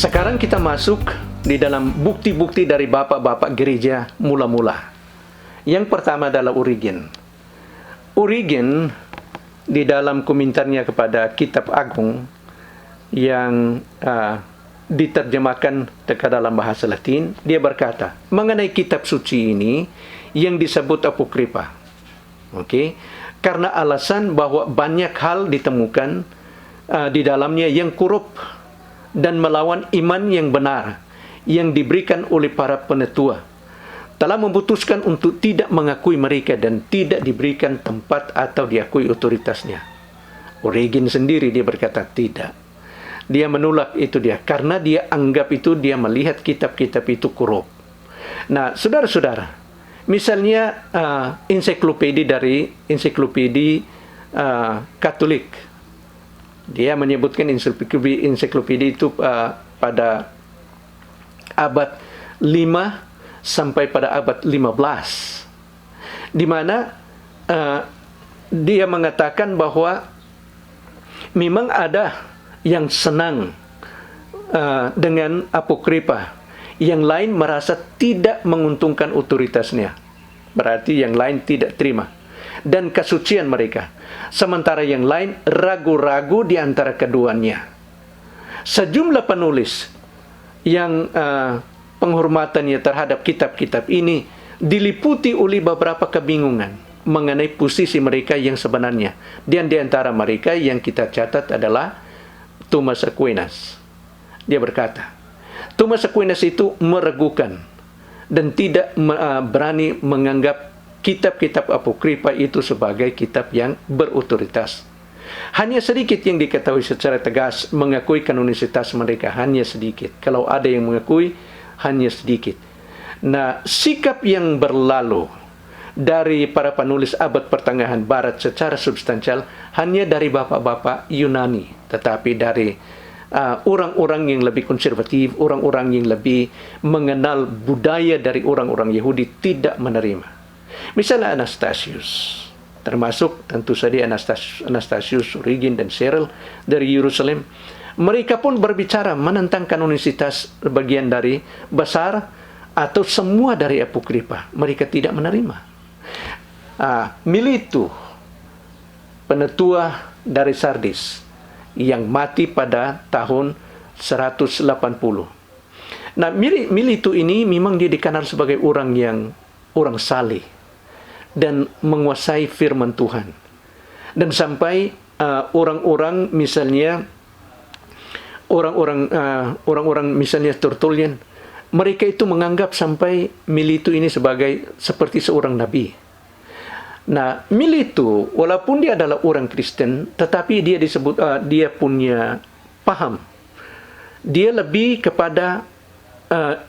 Sekarang kita masuk di dalam bukti-bukti dari bapak-bapak gereja mula-mula. Yang pertama adalah Origen. Origen di dalam komentarnya kepada Kitab Agung yang diterjemahkan ke dalam bahasa Latin, dia berkata mengenai kitab suci ini yang disebut apokrifa. Oke, karena alasan bahwa banyak hal ditemukan di dalamnya yang korup dan melawan iman yang benar yang diberikan oleh para penetua, telah memutuskan untuk tidak mengakui mereka dan tidak diberikan tempat atau diakui otoritasnya. Origen sendiri dia berkata tidak. Dia menolak itu dia karena dia anggap itu, dia melihat kitab-kitab itu korup. Nah, saudara-saudara, misalnya ensiklopedia Katolik, dia menyebutkan ensiklopedia itu pada abad 5 sampai pada abad 15, di mana dia mengatakan bahwa memang ada yang senang dengan apokrifa, yang lain merasa tidak menguntungkan otoritasnya, berarti yang lain tidak terima dan kesucian mereka, sementara yang lain ragu-ragu di antara keduanya. Sejumlah penulis yang penghormatannya terhadap kitab-kitab ini diliputi oleh beberapa kebingungan mengenai posisi mereka yang sebenarnya. Dan di antara mereka yang kita catat adalah Thomas Aquinas. Dia berkata, Thomas Aquinas itu meragukan dan tidak berani menganggap kitab-kitab apokrifa itu sebagai kitab yang berotoritas. Hanya sedikit yang diketahui secara tegas mengakui kanonisitas mereka, hanya sedikit. Kalau ada yang mengakui, hanya sedikit. Nah, sikap yang berlalu dari para penulis abad pertengahan barat secara substansial hanya dari bapak-bapak Yunani, tetapi dari orang-orang yang lebih konservatif, orang-orang yang lebih mengenal budaya dari orang-orang Yahudi tidak menerima. Misalnya Anastasius, termasuk tentu saja Anastasius, Origen, dan Cyril dari Yerusalem. Mereka pun berbicara menentang kanonisitas bagian dari besar atau semua dari apokrifa. Mereka tidak menerima. Miletus, penetua dari Sardis, yang mati pada tahun 180. Nah, Miletus ini memang dia dikenal sebagai orang saleh dan menguasai firman Tuhan. Dan sampai orang-orang misalnya misalnya Tertullian, mereka itu menganggap sampai Miletus ini seperti seorang nabi. Nah, Miletus walaupun dia adalah orang Kristen, tetapi dia disebut dia punya paham. Dia lebih kepada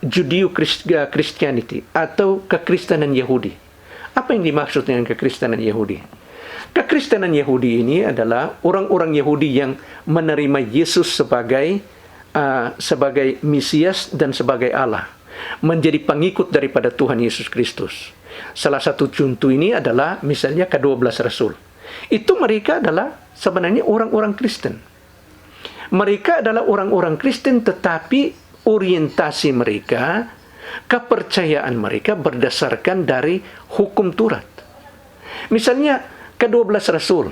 Judeo-Christianity atau kekristenan Yahudi. Apa yang dimaksud dengan kekristenan Yahudi? Kekristenan Yahudi ini adalah orang-orang Yahudi yang menerima Yesus sebagai Mesias dan sebagai Allah, menjadi pengikut daripada Tuhan Yesus Kristus. Salah satu contoh ini adalah misalnya ke-12 Rasul. Itu mereka adalah sebenarnya orang-orang Kristen. Mereka adalah orang-orang Kristen, tetapi orientasi mereka, kepercayaan mereka berdasarkan dari hukum Taurat. Misalnya ke-12 Rasul.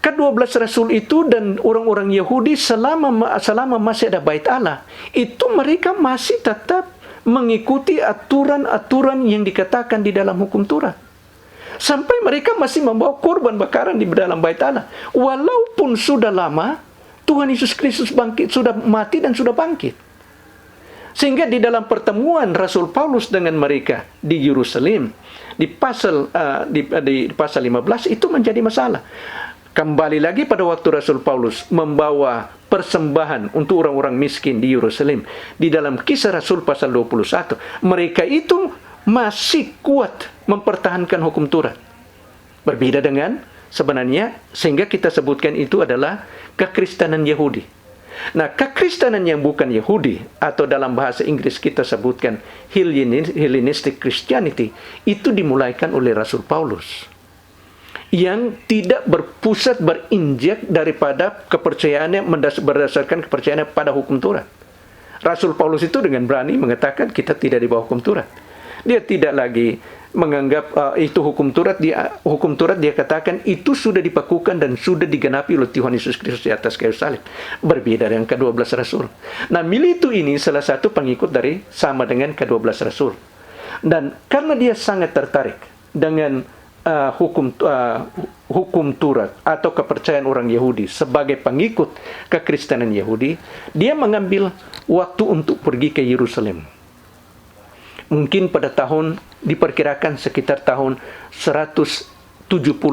Ke-12 Rasul itu dan orang-orang Yahudi selama masih ada bait Allah, itu mereka masih tetap mengikuti aturan-aturan yang dikatakan di dalam hukum Taurat. Sampai mereka masih membawa korban bakaran di dalam bait Allah. Walaupun sudah lama, Tuhan Yesus Kristus bangkit, sudah mati dan sudah bangkit. Sehingga di dalam pertemuan Rasul Paulus dengan mereka di Yerusalem, di pasal 15 itu menjadi masalah. Kembali lagi pada waktu Rasul Paulus membawa persembahan untuk orang-orang miskin di Yerusalem. Di dalam Kisah Rasul pasal 21, mereka itu masih kuat mempertahankan hukum Taurat. Berbeda dengan sebenarnya, sehingga kita sebutkan itu adalah kekristenan Yahudi. Nah, kekristenan yang bukan Yahudi, atau dalam bahasa Inggris kita sebutkan Hellenistic Christianity, itu dimulaikan oleh Rasul Paulus. yang tidak berpusat berinjak daripada kepercayaannya berdasarkan kepercayaannya pada hukum Taurat. Rasul Paulus itu dengan berani mengatakan kita tidak di bawah hukum Taurat. Dia tidak lagi menganggap itu hukum Taurat. Hukum Taurat dia katakan itu sudah dipakukan dan sudah digenapi oleh Tuhan Yesus Kristus di atas kayu salib. Berbeda dengan ke-12 rasul. Nah, Miletus ini salah satu pengikut dari sama dengan ke-12 rasul. Dan karena dia sangat tertarik dengan hukum Taurat atau kepercayaan orang Yahudi sebagai pengikut kekristenan Yahudi, dia mengambil waktu untuk pergi ke Yerusalem. Mungkin pada diperkirakan sekitar tahun 170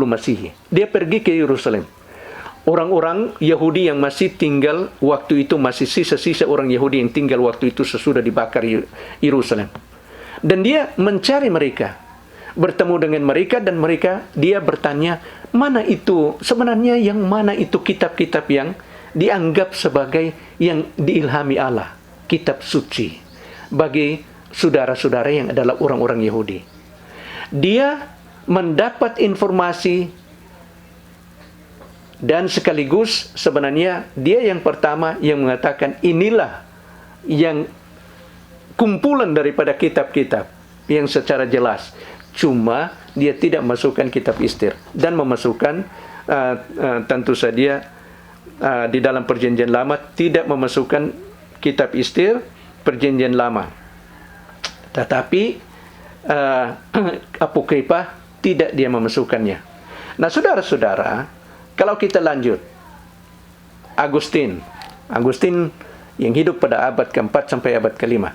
Masehi. Dia pergi ke Yerusalem. Orang-orang Yahudi yang masih tinggal waktu itu, masih sisa-sisa orang Yahudi yang tinggal waktu itu sesudah dibakar Yerusalem. Dan dia mencari mereka, bertemu dengan mereka, dan dia bertanya, mana itu sebenarnya, yang mana itu kitab-kitab yang dianggap sebagai yang diilhami Allah, kitab suci bagi saudara-saudara yang adalah orang-orang Yahudi. Dia mendapat informasi dan sekaligus sebenarnya dia yang pertama yang mengatakan inilah yang kumpulan daripada kitab-kitab yang secara jelas. Cuma dia tidak masukkan kitab Istir dan memasukkan tentu saja di dalam perjanjian lama tidak memasukkan kitab Istir perjanjian lama. Tetapi Apokripa tidak dia memasukkannya. Nah, saudara-saudara, kalau kita lanjut, Agustin yang hidup pada abad ke-4 sampai abad ke-5.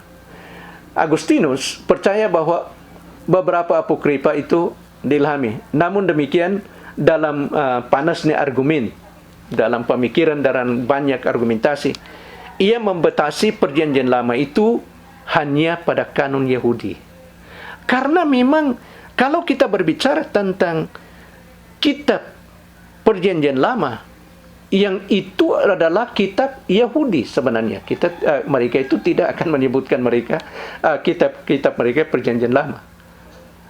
Agustinus percaya bahwa beberapa Apokripa itu diilhami. Namun demikian, dalam panasnya argumen, dalam pemikiran dan banyak argumentasi, ia membatasi perjanjian lama itu hanya pada kanun Yahudi. Karena memang kalau kita berbicara tentang kitab perjanjian lama, yang itu adalah kitab Yahudi sebenarnya. Mereka itu tidak akan menyebutkan mereka kitab-kitab mereka perjanjian lama.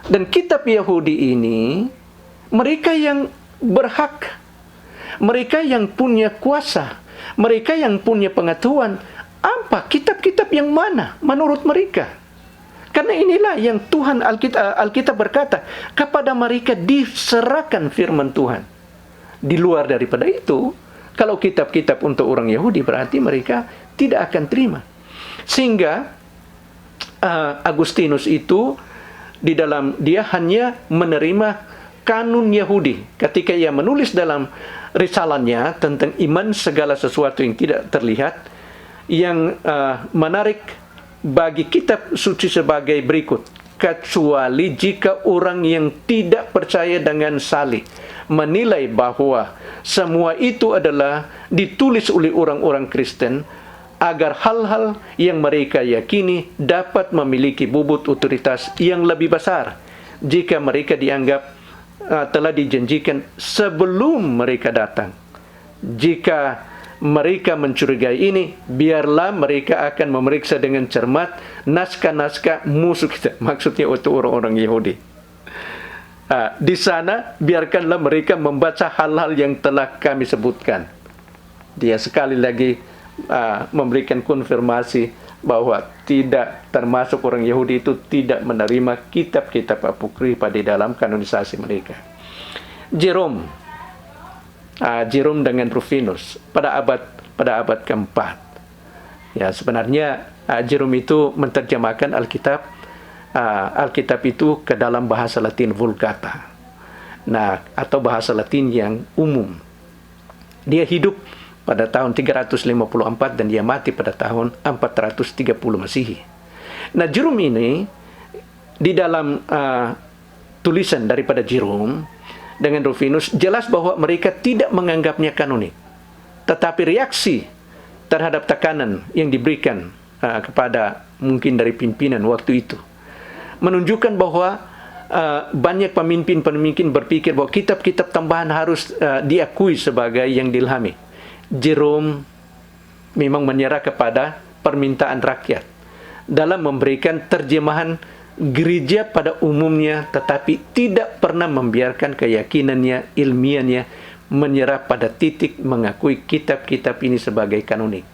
Dan kitab Yahudi ini, mereka yang berhak, mereka yang punya kuasa, mereka yang punya pengetahuan, apa kitab-kitab yang mana menurut mereka. Karena inilah yang Tuhan Alkitab berkata, kepada mereka diserahkan firman Tuhan. Di luar daripada itu, kalau kitab-kitab untuk orang Yahudi, berarti mereka tidak akan terima. Sehingga Agustinus itu dia hanya menerima kanun Yahudi. Ketika ia menulis dalam risalahnya tentang iman segala sesuatu yang tidak terlihat, yang menarik bagi kitab suci sebagai berikut. Kecuali jika orang yang tidak percaya dengan salib menilai bahwa semua itu adalah ditulis oleh orang-orang Kristen, agar hal-hal yang mereka yakini dapat memiliki bobot otoritas yang lebih besar jika mereka dianggap telah dijanjikan sebelum mereka datang. Jika mereka mencurigai ini, biarlah mereka akan memeriksa dengan cermat naskah-naskah musuh kita. Maksudnya untuk orang-orang Yahudi. Di sana, biarkanlah mereka membaca hal-hal yang telah kami sebutkan. Dia sekali lagi memberikan konfirmasi bahwa tidak termasuk orang Yahudi itu tidak menerima kitab-kitab Apokripa di dalam kanonisasi mereka. Jerome dengan Rufinus pada abad keempat. Ya, sebenarnya Jerome itu menerjemahkan Alkitab itu ke dalam bahasa Latin Vulgata. Nah, atau bahasa Latin yang umum. Dia hidup pada tahun 354 dan dia mati pada tahun 430 Masehi. Nah, Jerome ini di dalam tulisan daripada Jerome dengan Rufinus jelas bahwa mereka tidak menganggapnya kanonik. Tetapi reaksi terhadap tekanan yang diberikan kepada mungkin dari pimpinan waktu itu menunjukkan bahwa banyak pemimpin-pemimpin berpikir bahwa kitab-kitab tambahan harus diakui sebagai yang diilhami. Jerome memang menyerah kepada permintaan rakyat dalam memberikan terjemahan gereja pada umumnya, tetapi tidak pernah membiarkan keyakinannya, ilmiahnya menyerah pada titik mengakui kitab-kitab ini sebagai kanonik.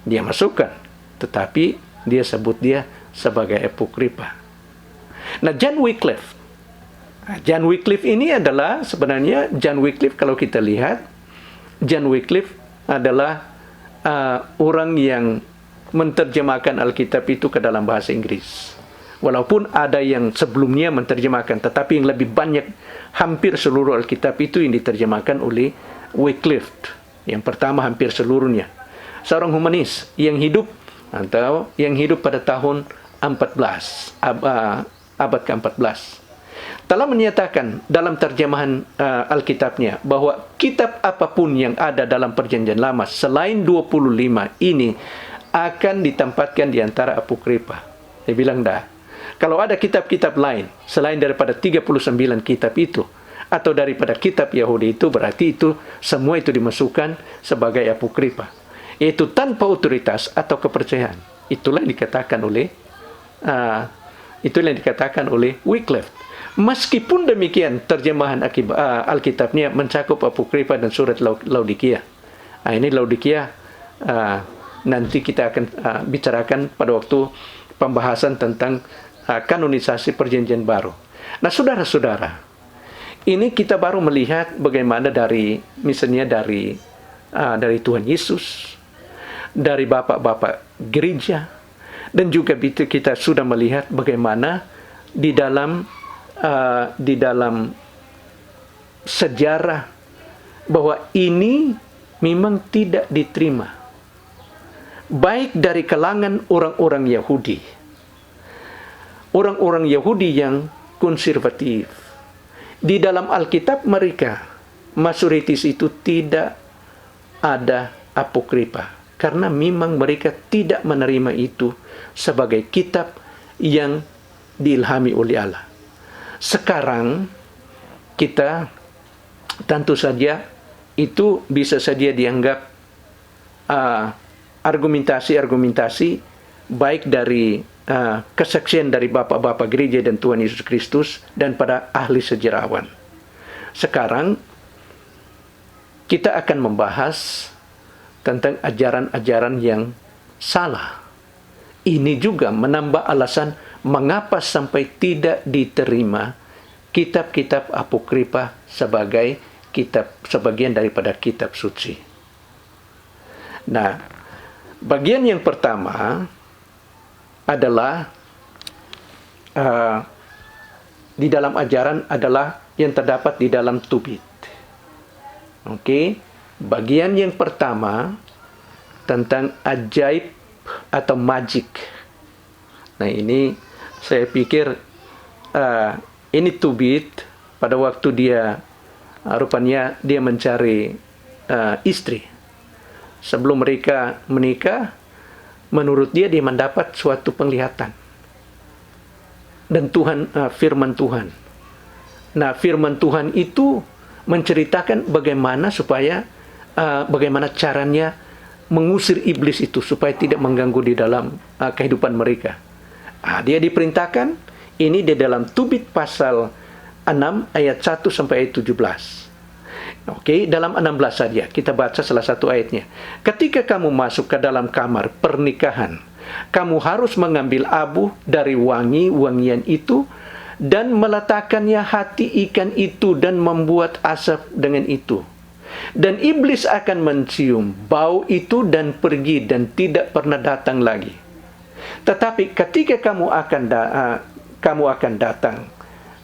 Dia masukkan, tetapi dia sebut dia sebagai apokrifa. Nah, John Wycliffe ini adalah sebenarnya John Wycliffe, kalau kita lihat, John Wycliffe adalah orang yang menerjemahkan Alkitab itu ke dalam bahasa Inggris. Walaupun ada yang sebelumnya menerjemahkan, tetapi yang lebih banyak, hampir seluruh Alkitab itu yang diterjemahkan oleh Wycliffe. Yang pertama hampir seluruhnya. Seorang humanis yang hidup pada tahun 14, abad ke-14. Telah menyatakan dalam terjemahan Alkitabnya bahwa kitab apapun yang ada dalam Perjanjian Lama selain 25 ini akan ditempatkan di antara apokrifa. Dia bilang dah, kalau ada kitab-kitab lain selain daripada 39 kitab itu, atau daripada kitab Yahudi itu, berarti itu semua itu dimasukkan sebagai apokrifa. Yaitu tanpa otoritas atau kepercayaan. Itulah yang dikatakan oleh Wycliffe. Meskipun demikian, terjemahan Alkitabnya mencakup apokrifa dan surat Laodikia. Ini Laodikia nanti kita akan bicarakan pada waktu pembahasan tentang kanonisasi Perjanjian Baru. Nah, saudara-saudara, ini kita baru melihat bagaimana misalnya dari Tuhan Yesus, dari bapak-bapak gereja, dan juga kita sudah melihat bagaimana di dalam sejarah bahwa ini memang tidak diterima, baik dari kalangan orang-orang Yahudi yang konservatif. Di dalam Alkitab mereka, Masoretis itu tidak ada apokrifa, karena memang mereka tidak menerima itu sebagai kitab yang diilhami oleh Allah. Sekarang kita tentu saja itu bisa saja dianggap argumentasi baik dari kesaksian dari bapak-bapak gereja dan Tuhan Yesus Kristus dan pada ahli sejarawan. Sekarang kita akan membahas tentang ajaran-ajaran yang salah. Ini juga menambah alasan mengapa sampai tidak diterima kitab-kitab apokrifa sebagai sebagian daripada kitab suci. Nah, bagian yang pertama adalah di dalam ajaran adalah yang terdapat di dalam Tubit. Oke, bagian yang pertama tentang ajaib atau magic. Nah, ini saya pikir ini Tubit pada waktu rupanya dia mencari istri. Sebelum mereka menikah, menurut dia mendapat suatu penglihatan. Dan firman Tuhan. Nah, firman Tuhan itu menceritakan bagaimana caranya mengusir iblis itu supaya tidak mengganggu di dalam kehidupan mereka. Dia diperintahkan ini di dalam Tubit pasal 6 ayat 1 sampai ayat 17. Oke, dalam 16 saja kita baca salah satu ayatnya. Ketika kamu masuk ke dalam kamar pernikahan, kamu harus mengambil abu dari wangi-wangian itu dan meletakkannya hati ikan itu dan membuat asap dengan itu. Dan iblis akan mencium bau itu dan pergi dan tidak pernah datang lagi. Tetapi ketika kamu akan datang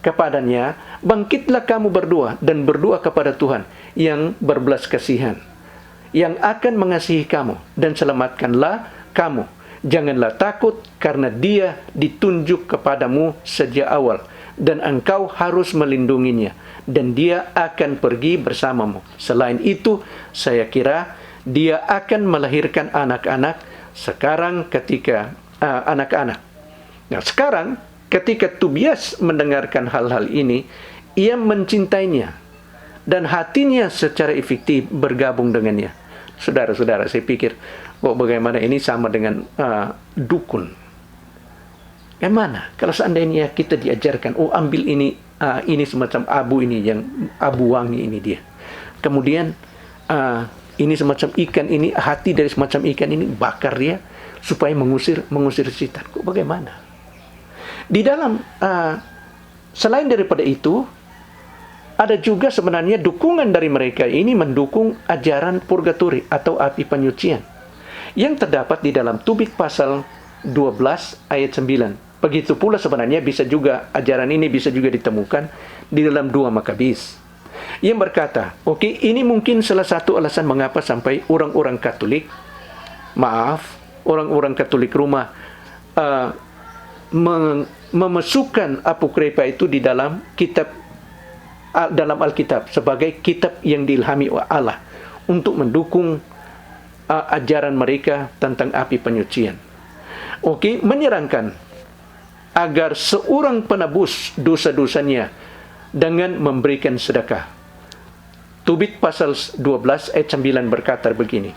kepadanya, bangkitlah kamu berdoa dan berdoa kepada Tuhan yang berbelas kasihan, yang akan mengasihi kamu, dan selamatkanlah kamu. Janganlah takut, karena Dia ditunjuk kepadamu sejak awal, dan engkau harus melindunginya, dan Dia akan pergi bersamamu. Selain itu, saya kira Dia akan melahirkan anak-anak sekarang anak-anak. Nah, sekarang ketika Tobias mendengarkan hal-hal ini, ia mencintainya dan hatinya secara efektif bergabung dengannya. Saudara-saudara, saya pikir bagaimana ini sama dengan dukun. Gimana kalau seandainya kita diajarkan, oh ambil ini semacam abu ini, yang abu wangi ini dia. Kemudian ini semacam ikan ini, hati dari semacam ikan ini bakar dia supaya mengusir setan. Kok bagaimana? Di dalam selain daripada itu, ada juga sebenarnya dukungan dari mereka ini mendukung ajaran purgatori atau api penyucian yang terdapat di dalam Tubit pasal 12 ayat 9. Begitu pula sebenarnya ajaran ini bisa juga ditemukan di dalam 2 Makabis yang berkata, ini mungkin salah satu alasan mengapa sampai orang-orang Katolik Roma memasukkan Apokripa itu di dalam dalam Alkitab sebagai kitab yang diilhami oleh Allah untuk mendukung ajaran mereka tentang api penyucian. Menyarankan agar seorang penebus dosa-dosanya dengan memberikan sedekah. Tubit pasal 12 ayat 9 berkata begini,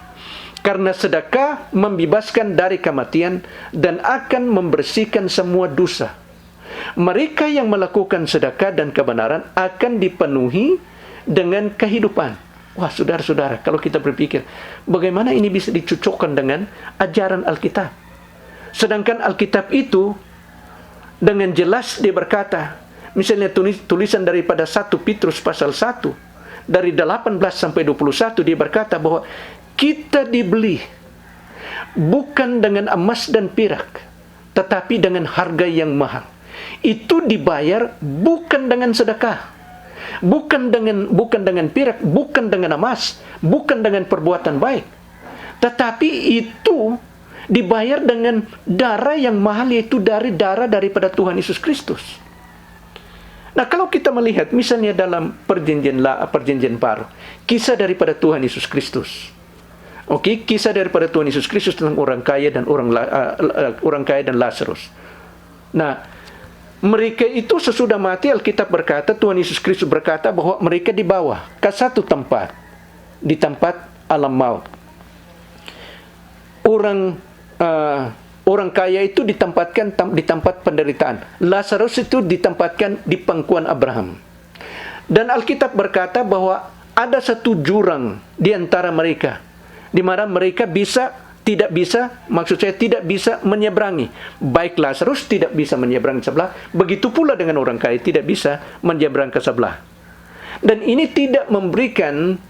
karena sedekah membebaskan dari kematian dan akan membersihkan semua dosa. Mereka yang melakukan sedekah dan kebenaran akan dipenuhi dengan kehidupan. Wah, saudara-saudara, kalau kita berpikir, bagaimana ini bisa dicocokkan dengan ajaran Alkitab? Sedangkan Alkitab itu dengan jelas dia berkata, misalnya tulisan daripada 1 Petrus pasal 1, dari 18 sampai 21, dia berkata bahwa kita dibeli bukan dengan emas dan perak, tetapi dengan harga yang mahal. Itu dibayar bukan dengan sedekah, bukan dengan perak, bukan dengan emas, bukan dengan perbuatan baik, tetapi itu dibayar dengan darah yang mahal, yaitu dari darah daripada Tuhan Yesus Kristus. Nah, kalau kita melihat misalnya dalam perjanjian baru, kisah daripada Tuhan Yesus Kristus. Kisah daripada Tuhan Yesus Kristus tentang orang kaya dan orang kaya dan Lazarus. Nah, mereka itu sesudah mati, Alkitab berkata, Tuhan Yesus Kristus berkata bahwa mereka dibawa ke satu tempat, di tempat alam maut. Orang kaya itu ditempatkan di tempat penderitaan. Lazarus itu ditempatkan di pangkuan Abraham. Dan Alkitab berkata bahwa ada satu jurang di antara mereka, di mana mereka tidak bisa menyeberangi. Baik Lazarus tidak bisa menyeberang ke sebelah, begitu pula dengan orang kaya tidak bisa menyeberang ke sebelah. Dan ini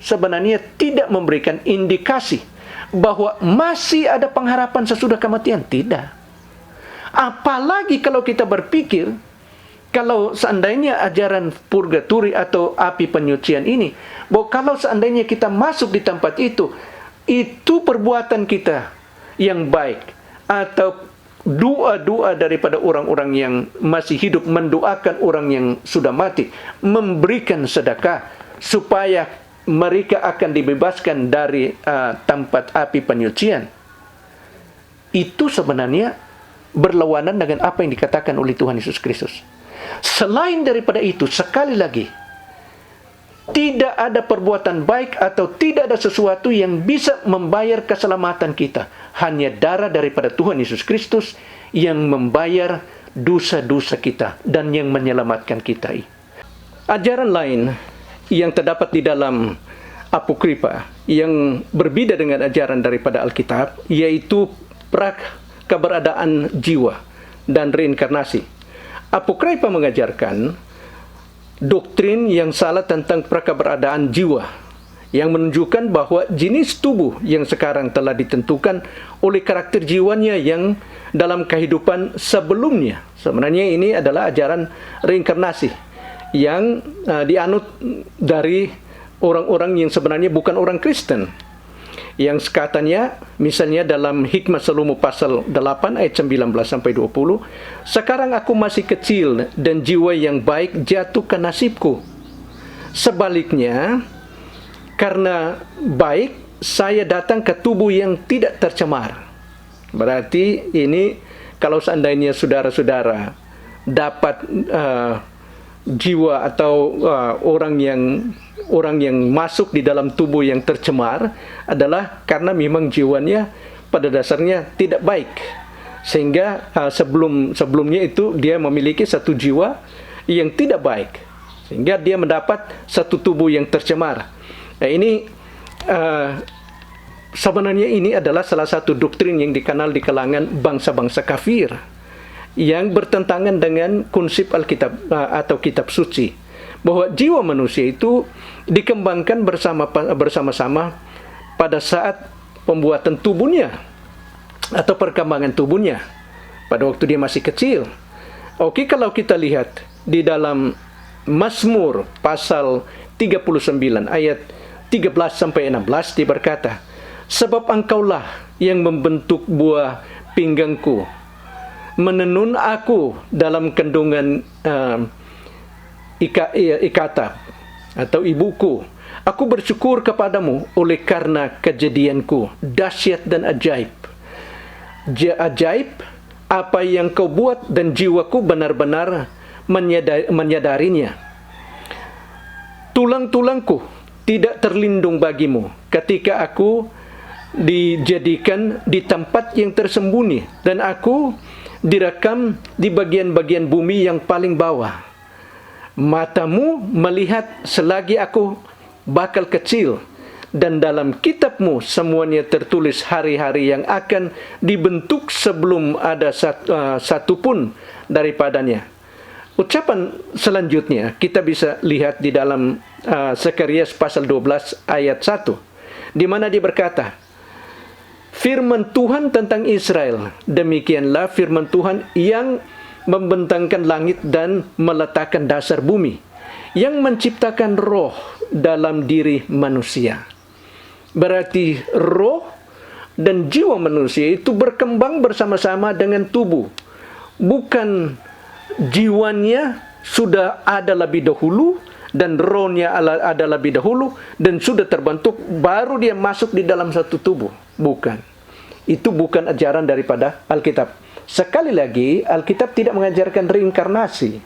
sebenarnya tidak memberikan indikasi bahwa masih ada pengharapan sesudah kematian. Tidak. Apalagi kalau kita berpikir, kalau seandainya ajaran purgatori atau api penyucian ini, bahwa kalau seandainya kita masuk di tempat itu perbuatan kita yang baik, atau doa-doa daripada orang-orang yang masih hidup, mendoakan orang yang sudah mati, memberikan sedekah, supaya mereka akan dibebaskan dari tempat api penyucian. Itu sebenarnya berlawanan dengan apa yang dikatakan oleh Tuhan Yesus Kristus. Selain daripada itu, sekali lagi, tidak ada perbuatan baik atau tidak ada sesuatu yang bisa membayar keselamatan kita. Hanya darah daripada Tuhan Yesus Kristus yang membayar dosa-dosa kita dan yang menyelamatkan kita. Ajaran lain yang terdapat di dalam Apokripa yang berbeda dengan ajaran daripada Alkitab, yaitu keberadaan jiwa dan reinkarnasi. Apokripa mengajarkan doktrin yang salah tentang keberadaan jiwa, yang menunjukkan bahwa jenis tubuh yang sekarang telah ditentukan oleh karakter jiwanya yang dalam kehidupan sebelumnya. Sebenarnya ini adalah ajaran reinkarnasi yang dianut dari orang-orang yang sebenarnya bukan orang Kristen. Yang katanya, misalnya dalam Hikmat Salomo pasal 8 ayat 19 sampai 20, sekarang aku masih kecil dan jiwa yang baik jatuh ke nasibku. Sebaliknya, karena baik saya datang ke tubuh yang tidak tercemar. Berarti ini kalau seandainya saudara-saudara dapat jiwa atau orang yang masuk di dalam tubuh yang tercemar adalah karena memang jiwanya pada dasarnya tidak baik. Sehingga sebelumnya itu dia memiliki satu jiwa yang tidak baik, sehingga dia mendapat satu tubuh yang tercemar. Nah, ini sebenarnya ini adalah salah satu doktrin yang dikenal di kalangan bangsa-bangsa kafir yang bertentangan dengan konsep Alkitab atau kitab suci, bahwa jiwa manusia itu dikembangkan bersama-sama pada saat pembuatan tubuhnya atau perkembangan tubuhnya pada waktu dia masih kecil. Oke, kalau kita lihat di dalam Mazmur pasal 39 ayat 13 sampai 16, dia berkata, "Sebab engkaulah yang membentuk buah pinggangku, menenun aku dalam kandungan ikatan atau ibuku. Aku bersyukur kepadamu oleh karena kejadianku dahsyat dan ajaib. Ajaib apa yang kau buat, dan jiwaku benar-benar menyadarinya. Tulang-tulangku tidak terlindung bagimu ketika aku dijadikan di tempat yang tersembunyi, dan aku direkam di bagian-bagian bumi yang paling bawah. Matamu melihat selagi aku bakal kecil, dan dalam kitabmu semuanya tertulis hari-hari yang akan dibentuk sebelum ada satu pun daripadanya." Ucapan selanjutnya kita bisa lihat di dalam Zakarias pasal 12 ayat 1, di mana dia berkata, "Firman Tuhan tentang Israel, demikianlah firman Tuhan yang membentangkan langit dan meletakkan dasar bumi, yang menciptakan roh dalam diri manusia." Berarti roh dan jiwa manusia itu berkembang bersama-sama dengan tubuh. Bukan jiwanya sudah ada lebih dahulu dan rohnya ada lebih dahulu dan sudah terbentuk, baru dia masuk di dalam satu tubuh. Bukan. Itu bukan ajaran daripada Alkitab. Sekali lagi, Alkitab tidak mengajarkan reinkarnasi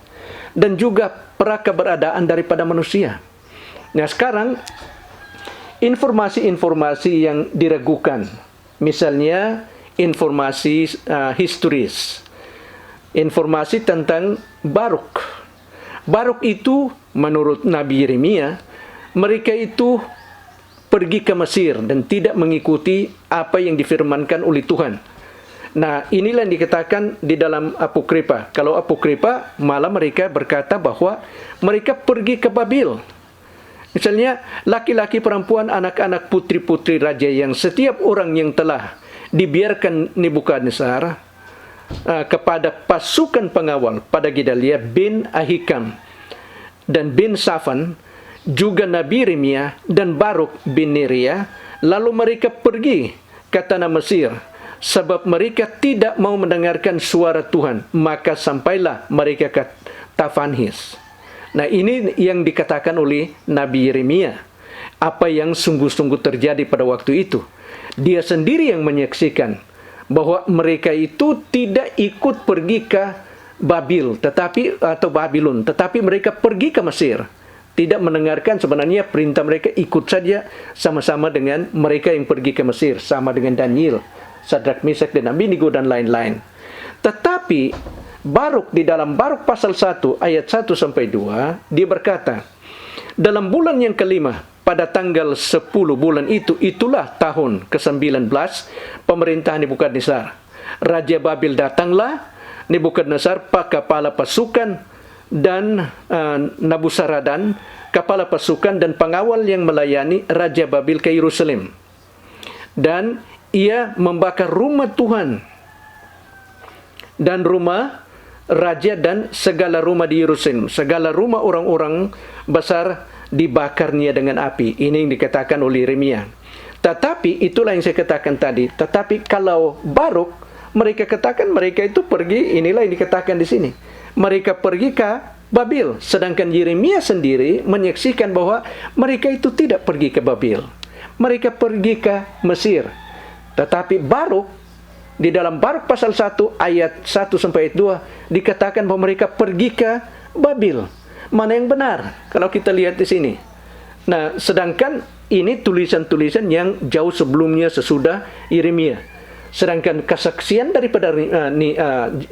dan juga prakeberadaan daripada manusia. Nah, sekarang informasi-informasi yang diragukan, misalnya informasi historis, informasi tentang Baruk. Baruk itu menurut Nabi Yeremia, mereka itu pergi ke Mesir dan tidak mengikuti apa yang difirmankan oleh Tuhan. Nah, inilah yang dikatakan di dalam Apokripa. Kalau Apokripa, malah mereka berkata bahwa mereka pergi ke Babil. Misalnya, laki-laki, perempuan, anak-anak, putri-putri raja yang setiap orang yang telah dibiarkan Nebukadnezar kepada pasukan pengawal pada Gedalia bin Ahikam dan bin Safan, juga Nabi Yeremia dan Baruk bin Neria, lalu mereka pergi ke tanah Mesir, sebab mereka tidak mau mendengarkan suara Tuhan, maka sampailah mereka ke Tafanhis. Nah, ini yang dikatakan oleh Nabi Yeremia, apa yang sungguh-sungguh terjadi pada waktu itu. Dia sendiri yang menyaksikan bahwa mereka itu tidak ikut pergi ke Babil, atau Babylon, tetapi mereka pergi ke Mesir. Tidak mendengarkan sebenarnya perintah mereka, ikut saja sama-sama dengan mereka yang pergi ke Mesir, sama dengan Daniel, Sadrak, Mesak, dan Abednego, dan lain-lain. Tetapi Baruk di dalam Baruk pasal 1 ayat 1 sampai 2, dia berkata, "Dalam bulan yang kelima, pada tanggal 10 bulan itu, itulah tahun ke-19 pemerintahan Nebukadnezar. Raja Babil datanglah, Nebukadnezar, kepala pasukan, dan Nabuzaradan, kepala pasukan dan pengawal yang melayani Raja Babil ke Yerusalem. Dan ia membakar rumah Tuhan dan rumah raja dan segala rumah di Yerusalem. Segala rumah orang-orang besar dibakarnya dengan api." Ini yang dikatakan oleh Yeremia. Tetapi itulah yang saya katakan tadi. Tetapi kalau Baruk, mereka katakan mereka itu pergi, inilah yang dikatakan di sini. Mereka pergi ke Babil. Sedangkan Yeremia sendiri menyaksikan bahwa mereka itu tidak pergi ke Babil. Mereka pergi ke Mesir. Tetapi Baruk, di dalam Baruk pasal 1 ayat 1 sampai ayat 2, dikatakan bahwa mereka pergi ke Babil. Mana yang benar kalau kita lihat di sini? Nah, sedangkan ini tulisan-tulisan yang jauh sebelumnya, sesudah Yeremia. Sedangkan kesaksian daripada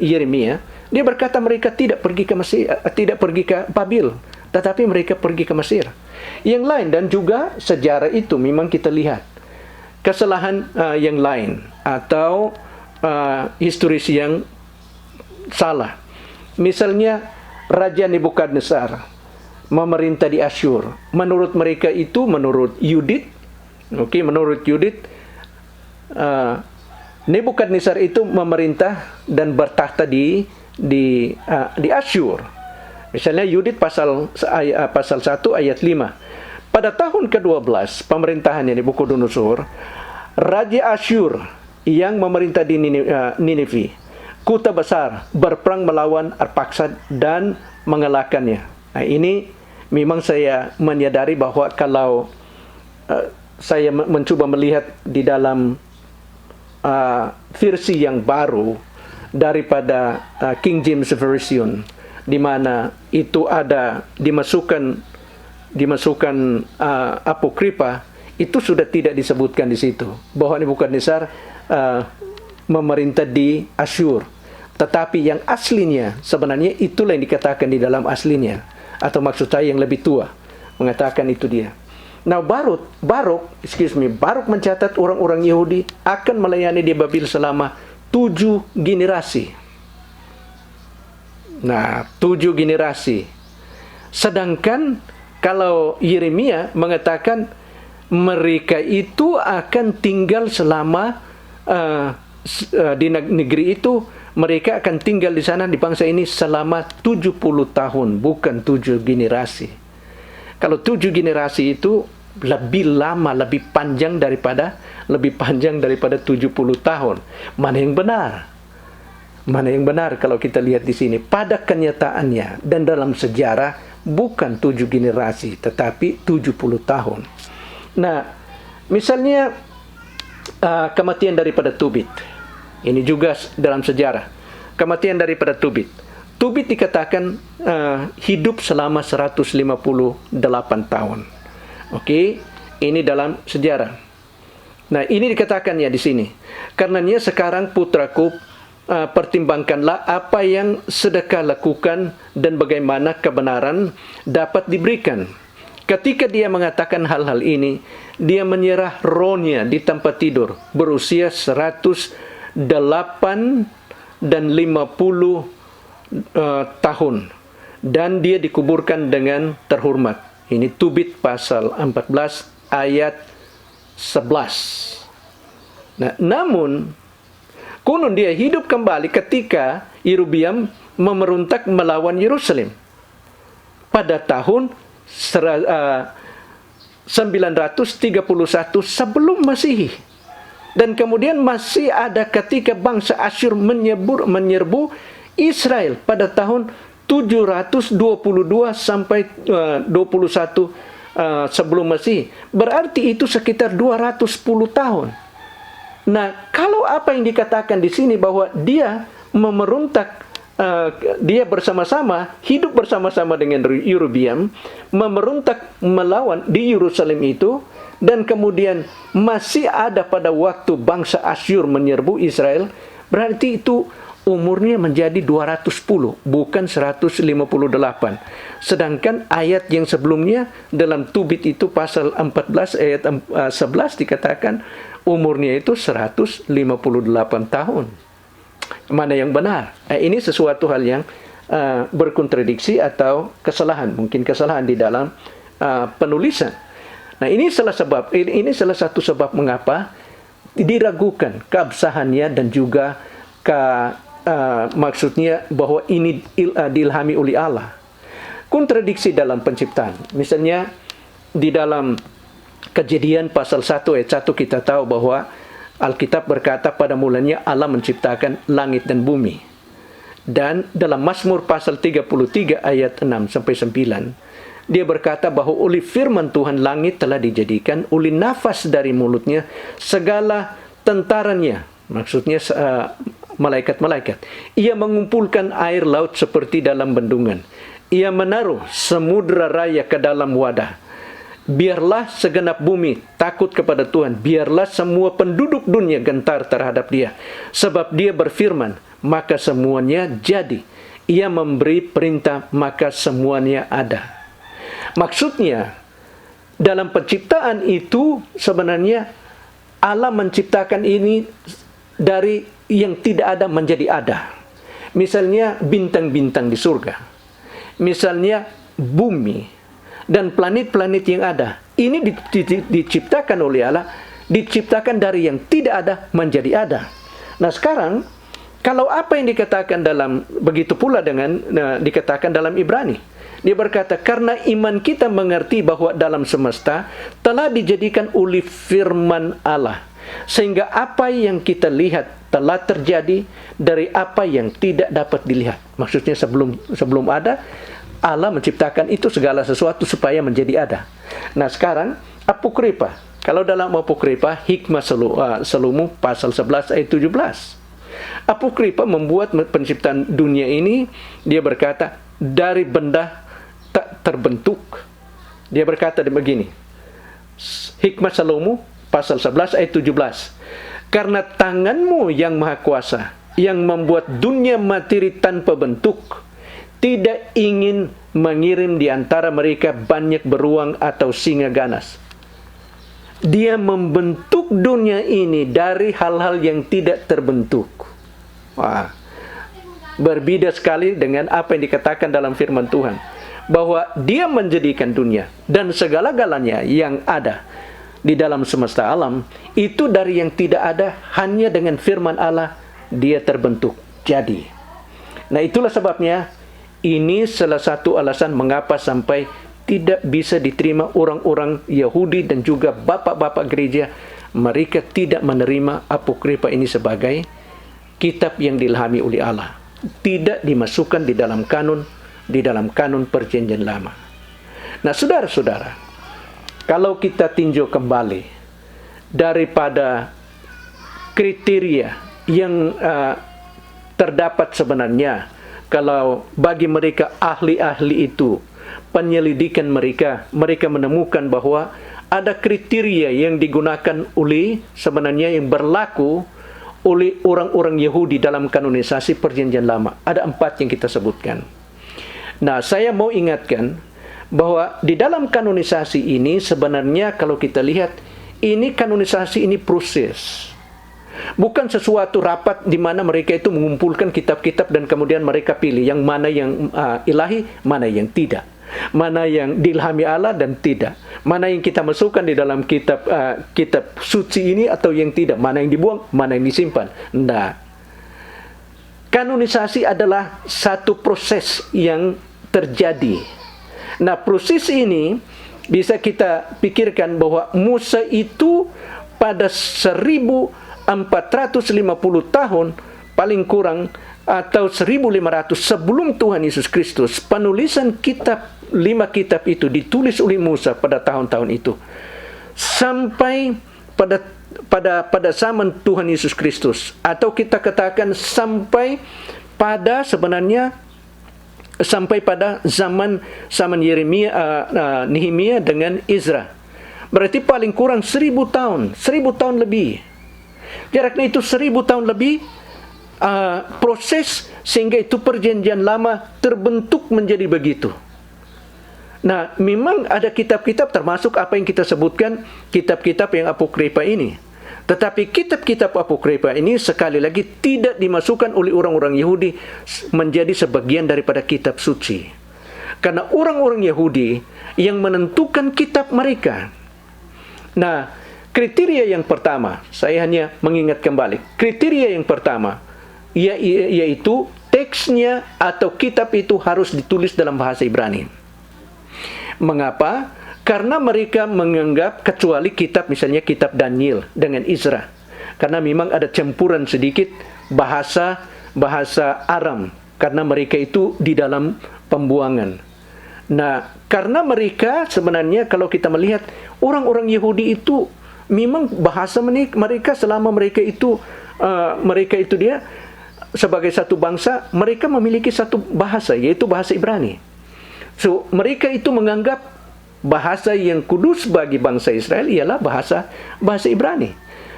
Yeremia, dia berkata mereka tidak pergi ke Mesir, tidak pergi ke Babil, tetapi mereka pergi ke Mesir. Yang lain, dan juga sejarah itu memang kita lihat kesalahan yang lain atau historis yang salah. Misalnya Raja Nebukadnezar memerintah di Asyur. Menurut mereka itu, menurut Yudit, menurut Yudit, Nebukadnezar itu memerintah dan bertahta di Asyur. Misalnya Yudit pasal 1 ayat 5. Pada tahun ke-12 pemerintahannya Nebukadnezar, Raja Asyur yang memerintah di Ninive, kota besar, berperang melawan Arpaksad dan mengalahkannya. Nah, ini memang saya menyadari bahwa kalau saya mencoba melihat di dalam versi yang baru daripada King James Version, di mana itu ada dimasukkan apokripa, itu sudah tidak disebutkan di situ bahwa Nebukadnezar memerintah di Asyur. Tetapi yang aslinya sebenarnya itulah yang dikatakan di dalam aslinya, atau maksud saya yang lebih tua mengatakan itu dia. Nah, Baruk mencatat orang-orang Yahudi akan melayani di Babil selama 7 generasi. Nah, 7 generasi. Sedangkan kalau Yeremia mengatakan mereka itu akan tinggal selama di negeri itu, mereka akan tinggal di sana, di bangsa ini selama 70 tahun, bukan 7 generasi. Kalau 7 generasi itu lebih lama, lebih panjang daripada 70 tahun. Mana yang benar? Mana yang benar kalau kita lihat di sini? Pada kenyataannya dan dalam sejarah bukan 7 generasi, tetapi 70 tahun. Nah, misalnya kematian daripada Tobit. Ini juga dalam sejarah. Kematian daripada Tobit. Tobit dikatakan hidup selama 158 tahun. Ini dalam sejarah. Nah, ini dikatakannya di sini. Karenanya sekarang putraku, pertimbangkanlah apa yang sedekah lakukan dan bagaimana kebenaran dapat diberikan. Ketika dia mengatakan hal-hal ini, dia menyerah rohnya di tempat tidur, berusia 108 dan 50 tahun, dan dia dikuburkan dengan terhormat. Ini Tobit pasal 14 ayat 11. Nah, namun konon dia hidup kembali ketika Yerobeam memerintah melawan Yerusalem pada tahun 931 sebelum Masehi. Dan kemudian masih ada ketika bangsa Asyur menyerbu Israel pada tahun 722 sampai 21 sebelum Masehi. Berarti itu sekitar 210 tahun. Nah, kalau apa yang dikatakan di sini bahwa dia memerintah, dia bersama-sama, hidup bersama-sama dengan Yerobeam, memerintah melawan di Yerusalem itu, dan kemudian masih ada pada waktu bangsa Asyur menyerbu Israel, berarti itu umurnya menjadi 210, bukan 158. Sedangkan ayat yang sebelumnya dalam Tobit itu pasal 14 ayat 11 dikatakan umurnya itu 158 tahun. Mana yang benar? Ini sesuatu hal yang berkontradiksi atau kesalahan, mungkin kesalahan di dalam penulisan. Nah, ini salah satu sebab mengapa diragukan keabsahannya dan juga maksudnya bahwa ini diilhami oleh Allah. Kontradiksi dalam penciptaan. Misalnya di dalam Kejadian pasal 1 ayat 1 kita tahu bahwa Alkitab berkata pada mulanya Allah menciptakan langit dan bumi. Dan dalam Mazmur pasal 33 ayat 6 sampai 9, dia berkata bahwa oleh firman Tuhan langit telah dijadikan, oleh nafas dari mulutnya segala tentaranya, maksudnya malaikat-malaikat. Ia mengumpulkan air laut seperti dalam bendungan. Ia menaruh samudra raya ke dalam wadah. Biarlah segenap bumi takut kepada Tuhan. Biarlah semua penduduk dunia gentar terhadap Dia. Sebab Dia berfirman, maka semuanya jadi. Ia memberi perintah, maka semuanya ada. Maksudnya, dalam penciptaan itu sebenarnya Allah menciptakan ini dari yang tidak ada menjadi ada. Misalnya bintang-bintang di surga. Misalnya bumi dan planet-planet yang ada. Ini diciptakan oleh Allah, diciptakan dari yang tidak ada menjadi ada. Nah sekarang, kalau apa yang dikatakan dalam, begitu pula dengan dikatakan dalam Ibrani. Dia berkata, karena iman kita mengerti bahwa dalam semesta telah dijadikan oleh firman Allah. Sehingga apa yang kita lihat telah terjadi dari apa yang tidak dapat dilihat. Maksudnya sebelum ada, Allah menciptakan itu segala sesuatu supaya menjadi ada. Nah sekarang, apokripa. Kalau dalam apokripa, Hikmah Salomo pasal 11 ayat 17. Apokripa membuat penciptaan dunia ini, dia berkata, dari benda tak terbentuk. Dia berkata begini, Hikmah Salomo pasal 11 ayat 17. Karena tanganmu yang maha kuasa, yang membuat dunia materi tanpa bentuk, tidak ingin mengirim di antara mereka banyak beruang atau singa ganas. Dia membentuk dunia ini dari hal-hal yang tidak terbentuk. Wah, berbeda sekali dengan apa yang dikatakan dalam firman Tuhan. Bahwa Dia menjadikan dunia dan segala-galanya yang ada di dalam semesta alam, itu dari yang tidak ada, hanya dengan firman Allah dia terbentuk jadi. Nah itulah sebabnya, ini salah satu alasan mengapa sampai tidak bisa diterima orang-orang Yahudi dan juga bapak-bapak gereja. Mereka tidak menerima apokripa ini sebagai kitab yang diilhami oleh Allah, tidak dimasukkan di dalam kanun perjanjian lama. Nah saudara-saudara, kalau kita tinjau kembali daripada kriteria yang terdapat sebenarnya, kalau bagi mereka ahli-ahli itu, penyelidikan mereka menemukan bahwa ada kriteria yang digunakan oleh sebenarnya yang berlaku oleh orang-orang Yahudi dalam kanonisasi perjanjian lama. Ada 4 yang kita sebutkan. Nah, saya mau ingatkan bahwa di dalam kanonisasi ini sebenarnya kalau kita lihat, ini kanonisasi ini proses. Bukan sesuatu rapat di mana mereka itu mengumpulkan kitab-kitab dan kemudian mereka pilih yang mana yang ilahi, mana yang tidak. Mana yang diilhami Allah dan tidak. Mana yang kita masukkan di dalam kitab suci ini atau yang tidak. Mana yang dibuang, mana yang disimpan. Nah, kanonisasi adalah satu proses yang terjadi. Nah, proses ini bisa kita pikirkan bahwa Musa itu pada 1450 tahun paling kurang atau 1500 sebelum Tuhan Yesus Kristus, penulisan kitab 5 kitab itu ditulis oleh Musa pada tahun-tahun itu sampai pada zaman Tuhan Yesus Kristus, atau kita katakan sampai pada zaman Yeremia, Nehemia dengan Ezra. Berarti paling kurang 1000 tahun, 1000 tahun lebih. Jaraknya itu 1000 tahun lebih proses sehingga itu perjanjian lama terbentuk menjadi begitu. Nah, memang ada kitab-kitab termasuk apa yang kita sebutkan kitab-kitab yang apokripa ini. Tetapi kitab-kitab apokripa ini sekali lagi tidak dimasukkan oleh orang-orang Yahudi menjadi sebagian daripada kitab suci. Karena orang-orang Yahudi yang menentukan kitab mereka. Nah, kriteria yang pertama, saya hanya mengingat kembali. Kriteria yang pertama, yaitu teksnya atau kitab itu harus ditulis dalam bahasa Ibrani. Mengapa? Karena mereka menganggap kecuali kitab, misalnya kitab Daniel dengan Ezra. Karena memang ada campuran sedikit bahasa Aram. Karena mereka itu di dalam pembuangan. Nah, karena mereka sebenarnya kalau kita melihat orang-orang Yahudi itu memang bahasa mereka selama mereka itu dia sebagai satu bangsa, mereka memiliki satu bahasa, yaitu bahasa Ibrani. So, mereka itu menganggap bahasa yang kudus bagi bangsa Israel ialah bahasa Ibrani.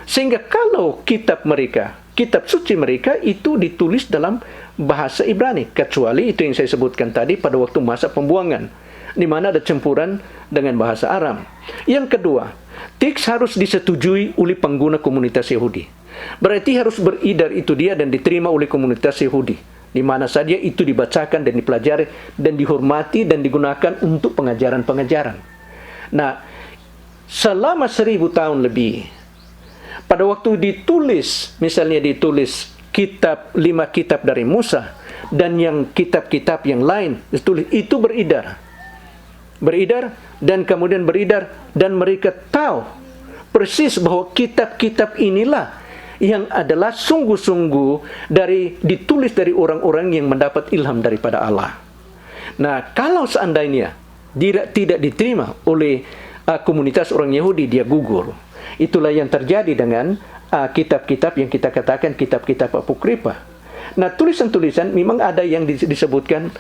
Sehingga kalau kitab mereka, kitab suci mereka itu ditulis dalam bahasa Ibrani, kecuali itu yang saya sebutkan tadi pada waktu masa pembuangan, di mana ada campuran dengan bahasa Aram. Yang kedua, teks harus disetujui oleh pengguna komunitas Yahudi. Berarti harus beredar itu dia dan diterima oleh komunitas Yahudi, di mana saja itu dibacakan dan dipelajari dan dihormati dan digunakan untuk pengajaran-pengajaran. Nah, selama 1000 tahun lebih, pada waktu ditulis, misalnya ditulis 5 kitab dari Musa, dan yang kitab-kitab yang lain ditulis, itu beredar dan kemudian beredar, dan mereka tahu persis bahwa kitab-kitab inilah yang adalah sungguh-sungguh ditulis dari orang-orang yang mendapat ilham daripada Allah. Nah, kalau seandainya tidak diterima oleh komunitas orang Yahudi, dia gugur. Itulah yang terjadi dengan kitab-kitab yang kita katakan kitab-kitab apokrifa. Nah, tulisan-tulisan memang ada yang disebutkan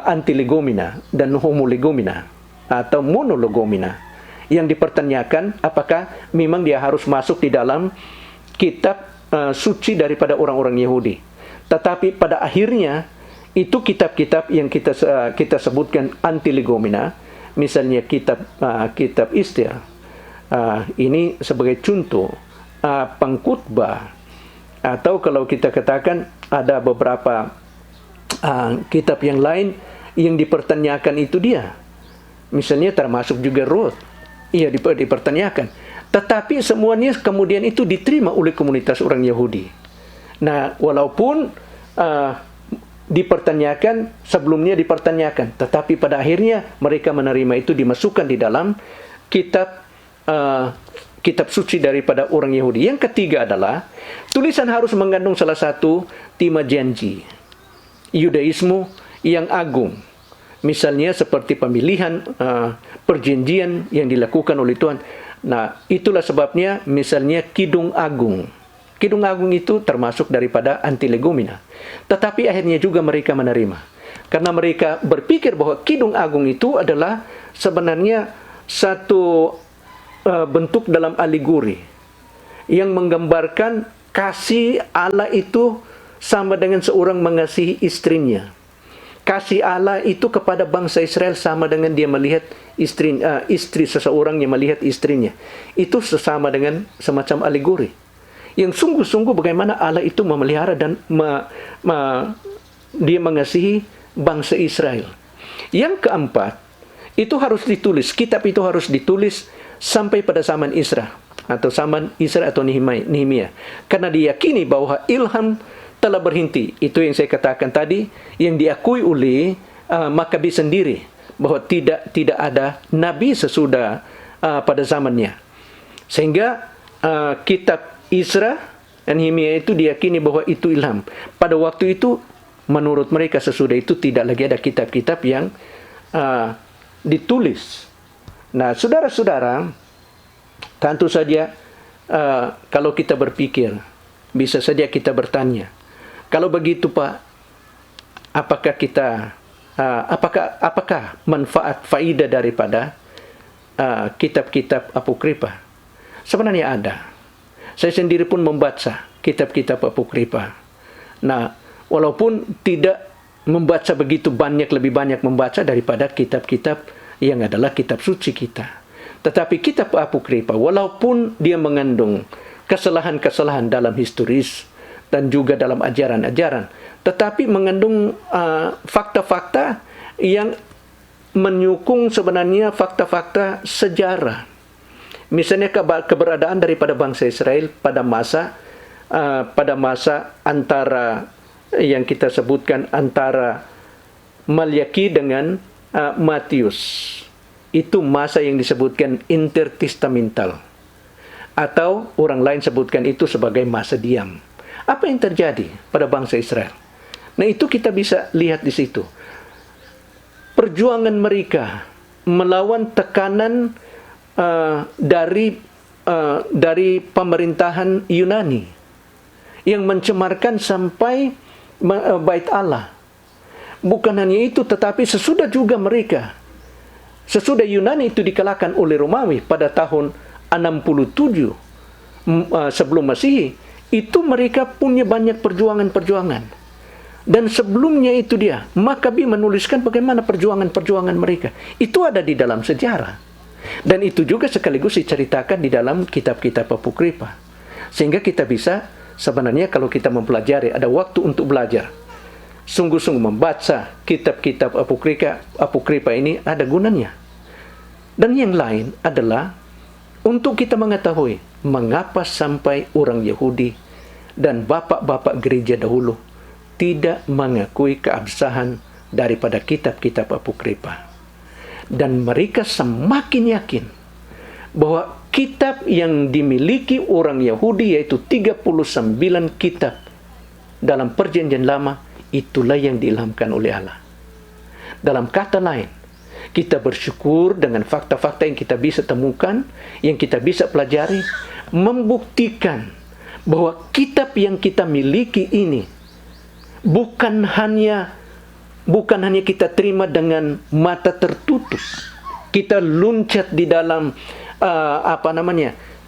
antilegomena dan homolegomena atau monolegomena, yang dipertanyakan apakah memang dia harus masuk di dalam kitab suci daripada orang-orang Yahudi. Tetapi pada akhirnya itu kitab-kitab yang kita sebutkan antilegomena, misalnya kitab Istir, ini sebagai contoh, Pengkhotbah, atau kalau kita katakan ada beberapa kitab yang lain yang dipertanyakan itu dia, misalnya termasuk juga Ruth, iya dipertanyakan. Tetapi semuanya kemudian itu diterima oleh komunitas orang Yahudi. Nah, walaupun dipertanyakan, sebelumnya dipertanyakan, tetapi pada akhirnya mereka menerima itu, dimasukkan di dalam kitab suci daripada orang Yahudi. Yang ketiga adalah tulisan harus mengandung salah satu tema janji Yudaisme yang agung. Misalnya seperti pemilihan, perjanjian yang dilakukan oleh Tuhan. Nah, itulah sebabnya misalnya Kidung Agung. Kidung Agung itu termasuk daripada antilegomena. Tetapi akhirnya juga mereka menerima, karena mereka berpikir bahwa Kidung Agung itu adalah sebenarnya satu bentuk dalam alegori yang menggambarkan kasih Allah itu sama dengan seorang mengasihi istrinya. Kasih Allah itu kepada bangsa Israel sama dengan dia melihat istri seseorang yang melihat istrinya. Itu sesama dengan semacam alegori yang sungguh-sungguh bagaimana Allah itu memelihara dan dia mengasihi bangsa Israel. Yang keempat, itu harus ditulis, kitab itu harus ditulis sampai pada zaman Isra atau Nehemia, karena diyakini bahwa ilham telah berhenti. Itu yang saya katakan tadi, yang diakui oleh Makabi sendiri, bahwa tidak ada nabi sesudah pada zamannya. Sehingga kitab Isra dan Nehemia itu diyakini bahwa itu ilham. Pada waktu itu menurut mereka sesudah itu tidak lagi ada kitab-kitab yang ditulis. Nah, saudara-saudara, tentu saja kalau kita berpikir, bisa saja kita bertanya, kalau begitu Pak, apakah manfaat faidah daripada kitab-kitab apokrifa? Sebenarnya ada. Saya sendiri pun membaca kitab-kitab apokrifa. Nah, walaupun tidak membaca begitu banyak, lebih banyak membaca daripada kitab-kitab yang adalah kitab suci kita. Tetapi kitab apokrifa, walaupun dia mengandung kesalahan-kesalahan dalam historis dan juga dalam ajaran-ajaran, tetapi mengandung fakta-fakta yang menyukung sebenarnya fakta-fakta sejarah. Misalnya keberadaan daripada bangsa Israel pada masa antara yang kita sebutkan antara Malyaki dengan Matius. Itu masa yang disebutkan intertestamental, atau orang lain sebutkan itu sebagai masa diam. Apa yang terjadi pada bangsa Israel? Nah, itu kita bisa lihat di situ. Perjuangan mereka melawan tekanan dari pemerintahan Yunani yang mencemarkan sampai bait Allah. Bukan hanya itu, tetapi sesudah juga mereka Sesudah Yunani itu dikalahkan oleh Romawi pada tahun 67 sebelum Masehi, itu mereka punya banyak perjuangan-perjuangan. Dan sebelumnya itu dia, Makabi menuliskan bagaimana perjuangan-perjuangan mereka. Itu ada di dalam sejarah. Dan itu juga sekaligus diceritakan di dalam kitab-kitab apokrifa. Sehingga kita bisa, sebenarnya kalau kita mempelajari, ada waktu untuk belajar. Sungguh-sungguh membaca kitab-kitab apokrifa ini ada gunanya. Dan yang lain adalah untuk kita mengetahui mengapa sampai orang Yahudi dan bapak-bapak gereja dahulu tidak mengakui keabsahan daripada kitab-kitab apokrifa. Dan mereka semakin yakin bahwa kitab yang dimiliki orang Yahudi, yaitu 39 kitab dalam perjanjian lama, itulah yang diilhamkan oleh Allah. Dalam kata lain, kita bersyukur dengan fakta-fakta yang kita bisa temukan, yang kita bisa pelajari, membuktikan bahwa kitab yang kita miliki ini bukan hanya kita terima dengan mata tertutup. Kita loncat di dalam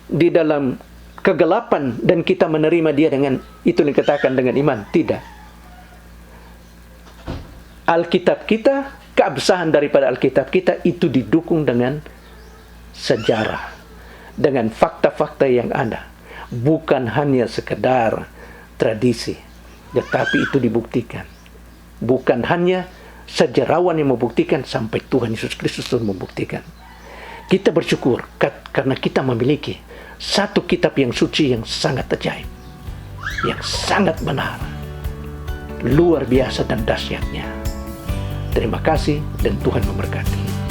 di dalam kegelapan dan kita menerima dia dengan itu yang dikatakan dengan iman. Tidak. Alkitab kita, keabsahan daripada Alkitab kita itu didukung dengan sejarah, dengan fakta-fakta yang ada. Bukan hanya sekedar tradisi, tetapi itu dibuktikan. Bukan hanya sejarawan yang membuktikan, sampai Tuhan Yesus Kristus membuktikan. Kita bersyukur karena kita memiliki satu kitab yang suci, yang sangat ajaib, yang sangat benar, luar biasa dan dahsyatnya. Terima kasih dan Tuhan memberkati.